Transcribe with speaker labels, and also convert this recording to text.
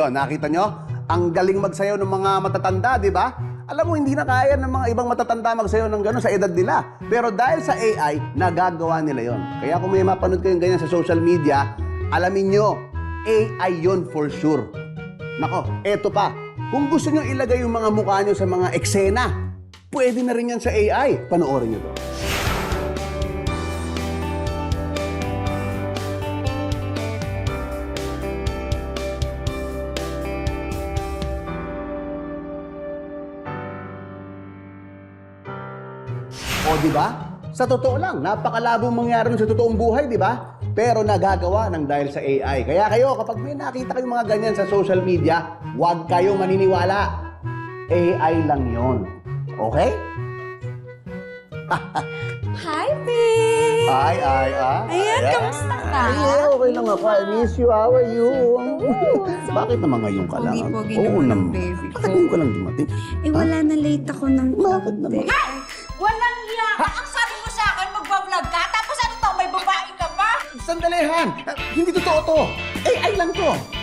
Speaker 1: Yun, nakita nyo? Ang galing magsayaw ng mga matatanda, di ba? Alam mo, hindi na kaya ng mga ibang matatanda magsayaw ng gano'n sa edad nila. Pero dahil sa AI, nagagawa nila yon. Kaya kung may mapanood kayong ganyan sa social media, alamin nyo, AI yon for sure. Nako, eto pa. Kung gusto nyo ilagay yung mga mukha nyo sa mga eksena, pwede na rin yan sa AI. Panoorin nyo to. O, di ba? Sa totoo lang, napakalabong mangyari nun sa totoong buhay, di ba? Pero nagagawa ng dahil sa AI. Kaya kayo, kapag may nakita kayong mga ganyan sa social media, huwag kayong maniniwala. AI lang yon. Okay?
Speaker 2: Hi, babe!
Speaker 1: Ay.
Speaker 2: Ayan, kamusta ka?
Speaker 1: Ay, okay lang ako. I miss you. How are you? Bakit naman ngayon ka lang?
Speaker 2: Pogi-pogi
Speaker 1: Oo
Speaker 2: naman ang
Speaker 1: naman.
Speaker 2: baby ko.
Speaker 1: Bakit ngayon ka lang dumating?
Speaker 2: Eh, wala na late ako ng
Speaker 1: Bakit naman?
Speaker 3: Walang iya ka! Ang sabi mo sa akin, magbablog ka, tapos ano to, may babae ka pa?
Speaker 1: Sandalihan! Hindi totoo to. AI lang to.